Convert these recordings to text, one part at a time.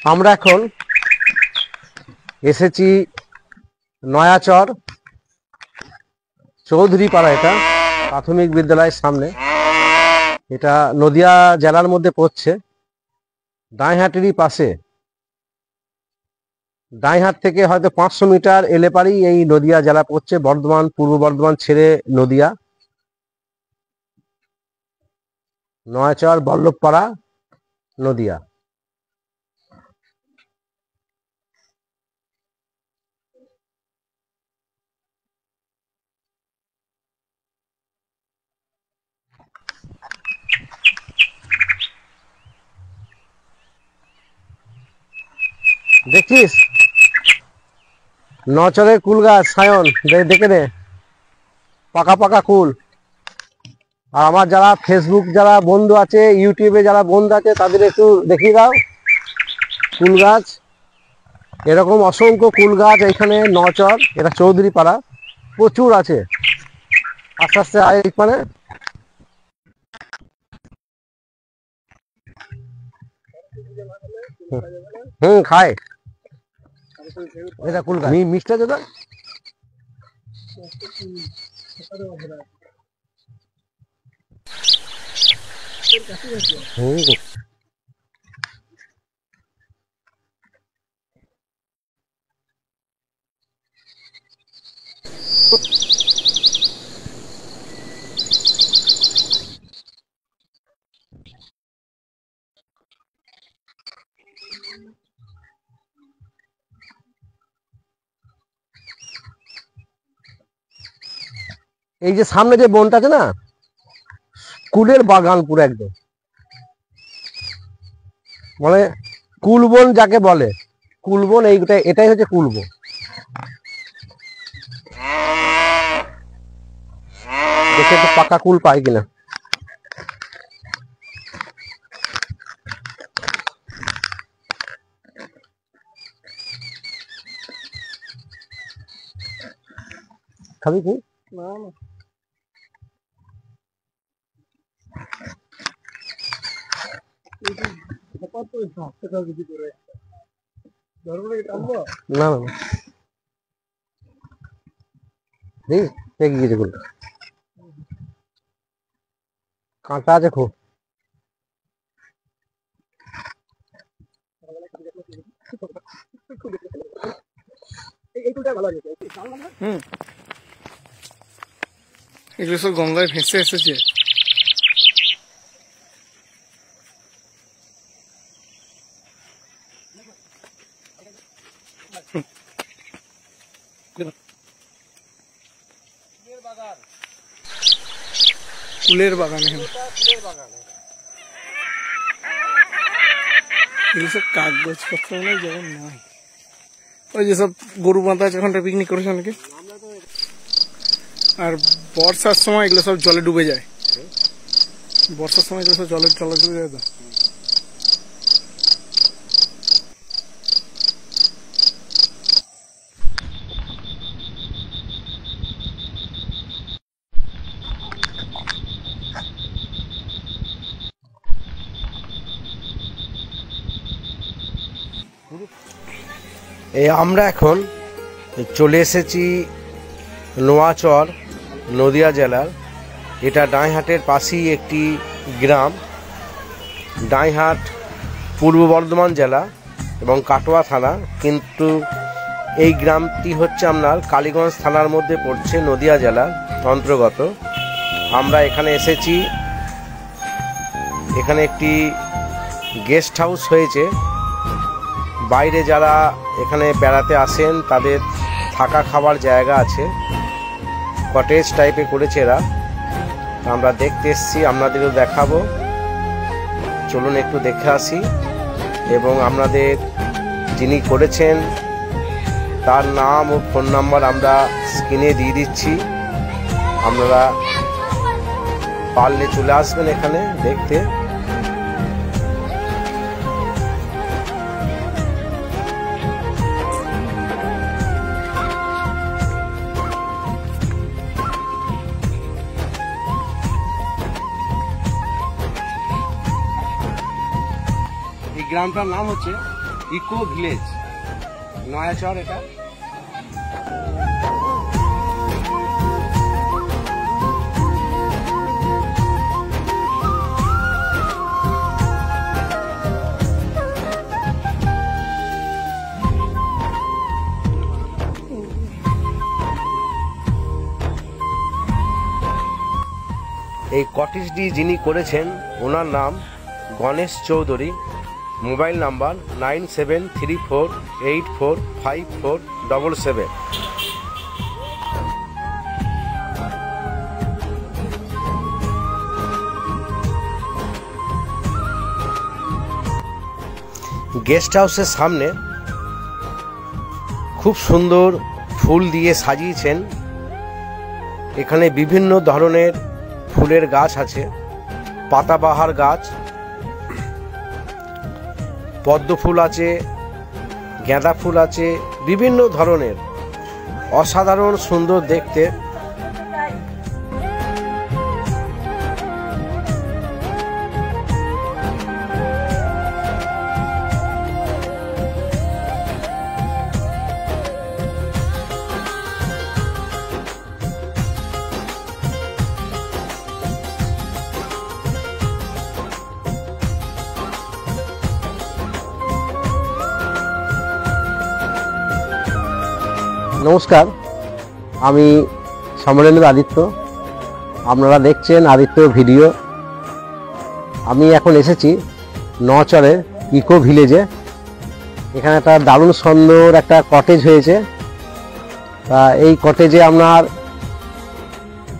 আমরা এখন এসেছি নয়াচর চৌধুরী পাড়া, এটা প্রাথমিক বিদ্যালয়ের সামনে। এটা নদিয়া জেলার মধ্যে পড়ছে, ডাইহাটেরই পাশে। ডাইহাট থেকে হয়তো 500 মিটার এলে পারেই এই নদিয়া জেলা পড়ছে, বর্ধমান, পূর্ব বর্ধমান ছেড়ে নদিয়া। নয়াচর বল্লভপাড়া, নদিয়া। দেখছিস নচরের কুল গাছ, সায়ন দেখে নে, পাকা পাকা কুল। আর আমার যারা ফেসবুক যারা বন্ধু আছে, ইউটিউবে যারা বন্ধু আছে, তাদের একটু দেখিয়ে দাও কুল গাছ। এরকম অসংখ্য কুল গাছ এখানে নচর, এটা চৌধুরী পাড়া, প্রচুর আছে। আস্তে আস্তে মানে খায় এটা কুল গাছ, মিষ্টি আছে তো। এই যে সামনে যে বনটা আছে না, কুলের বাগান পুরো একদম, মানে কুলবন যাকে বলে, কুলবন এটাই হচ্ছে কুলবন। দেখে তো পাকা কুল পাই কিনা। খাবি কি? না না, না না কাঁটা আছে খুব। এগুলো সব গঙ্গায় ভেসে এসেছে। ফুলের বাগান, এগুলো সব কাগজপত্র নয়, যেমন নয় ওই যেসব গরু বাঁধা আছে ওখানটা পিকনিক করেছে অনেকে। আর বর্ষার সময় এগুলো সব জলে ডুবে যায়, বর্ষার সময় এগুলো সব জলে ডুবে যায়। তো আমরা এখন চলে এসেছি নোয়াচর, নদিয়া জেলার। এটা ডাইহাটের পাশেই একটি গ্রাম। ডাইহাট পূর্ব বর্ধমান জেলা এবং কাটোয়া থানা, কিন্তু এই গ্রামটি হচ্ছে আপনার কালীগঞ্জ থানার মধ্যে পড়ছে, নদিয়া জেলার অন্তর্গত। আমরা এখানে এসেছি, এখানে একটি গেস্ট হাউস হয়েছে। বাইরে যারা এখানে বেড়াতে আসেন তাদের থাকা খাবার জায়গা আছে, কটেজ টাইপে করেছে এরা। আমরা দেখতে এসেছি, আপনাদেরও দেখাবো। চলুন একটু দেখে আসি। এবং আপনাদের যিনি করেছেন তার নাম ও ফোন নাম্বার আমরা স্ক্রিনে দিয়ে দিচ্ছি, আপনারা পারলে চলে আসবেন এখানে দেখতে। গ্রামটার নাম হচ্ছে ইকো ভিলেজ, নয়াচর এটা। এই কটেজটি যিনি করেছেন ওনার নাম Ganesh Chowdhury. Mobile number 9734845477। Guest হাউসের সামনে খুব সুন্দর ফুল দিয়ে সাজিয়েছেন। এখানে বিভিন্ন ধরনের ফুলের গাছ আছে, পাতাবাহার গাছ, পদ্ম ফুল আছে, গাঁদা ফুল আছে, বিভিন্ন ধরনের, অসাধারণ সুন্দর দেখতে। নমস্কার, আমি সমরেন্দ্র আদিত্য। আপনারা দেখছেন আদিত্য ভিডিও। আমি এখন এসেছি নচরের ইকো ভিলেজে। এখানে একটা দারুণ সুন্দর একটা কটেজ হয়েছে। তা এই কটেজে আপনার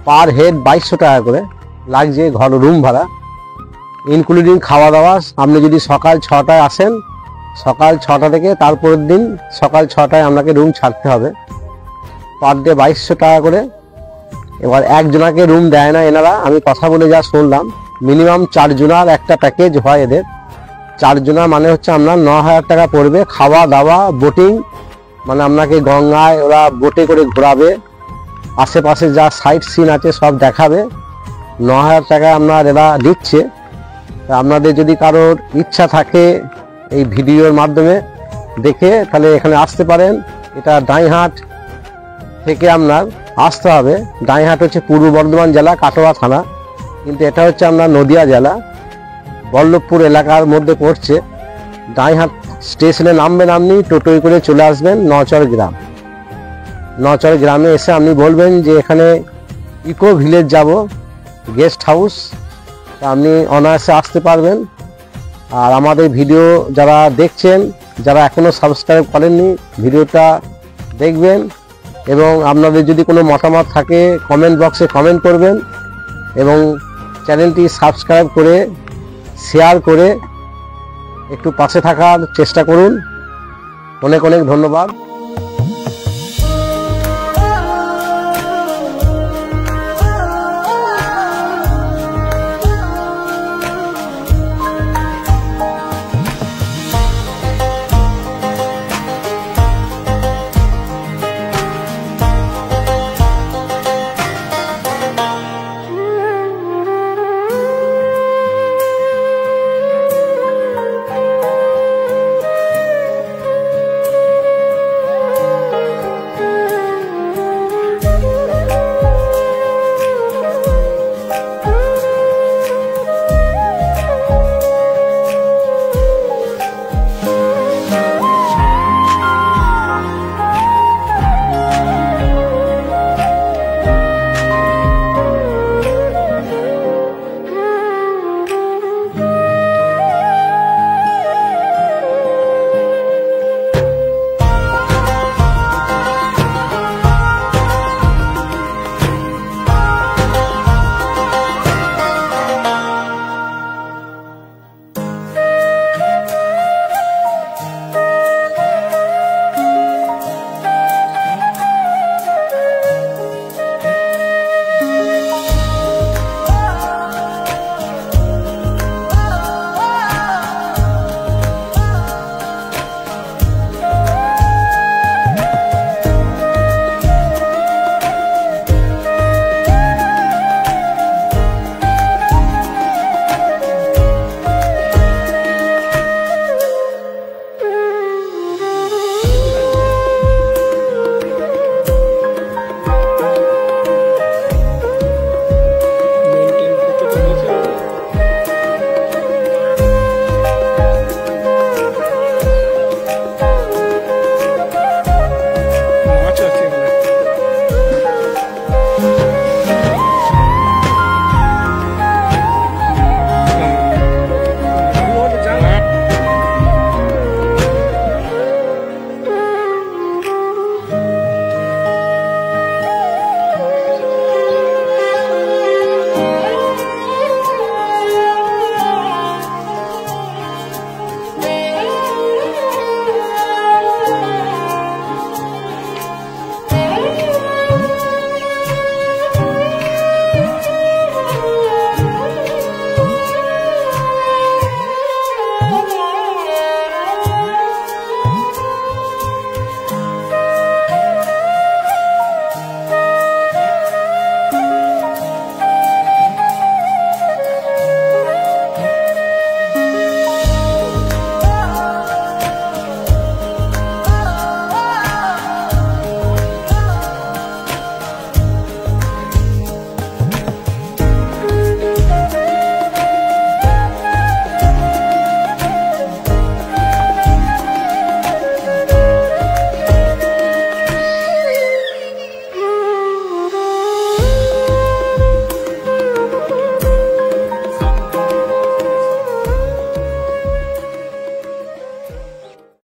পার হেড 2200 টাকা করে লাগছে ঘর রুম ভাড়া, ইনক্লুডিং খাওয়া দাওয়া। আপনি যদি সকাল 6টায় আসেন, সকাল 6টা থেকে তারপরের দিন সকাল 6টায় আপনাকে রুম ছাড়তে হবে। পার ডে 2200 টাকা করে। এবার একজনাকে রুম দেয় না এনারা, আমি কথা বলে যা শুনলাম। মিনিমাম 4 জনার একটা প্যাকেজ হয় এদের। 4 জনা মানে হচ্ছে আপনার 9000 টাকা পড়বে। খাওয়া দাওয়া, বোটিং, মানে আপনাকে গঙ্গায় ওরা বোটে করে ঘোরাবে, আশেপাশে যা সাইট সিন আছে সব দেখাবে। 9000 টাকা আপনার এরা দিচ্ছে। আপনাদের যদি কারোর ইচ্ছা থাকে এই ভিডিওর মাধ্যমে দেখে, তাহলে এখানে আসতে পারেন। এটা ডাইহাট থেকে আপনার আসতে হবে। ডাইহাট হচ্ছে পূর্ব বর্ধমান জেলা, কাটোয়া থানা, কিন্তু এটা হচ্ছে আপনার নদিয়া জেলা, বল্লভপুর এলাকার মধ্যে পড়ছে। ডাইহাট স্টেশনে নামবেন, আপনি টোটোয় করে চলে আসবেন নচর গ্রাম। নচর গ্রামে এসে আপনি বলবেন যে এখানে ইকো ভিলেজ যাব, গেস্ট হাউস। আপনি অনায়াসে আসতে পারবেন। আর আমাদের ভিডিও যারা দেখছেন, যারা এখনও সাবস্ক্রাইব করেননি, ভিডিওটা দেখবেন। এবং আপনাদের যদি কোনো মতামত থাকে কমেন্ট বক্সে কমেন্ট করবেন, এবং চ্যানেলটি সাবস্ক্রাইব করে শেয়ার করে একটু পাশে থাকার চেষ্টা করুন। অনেক অনেক ধন্যবাদ।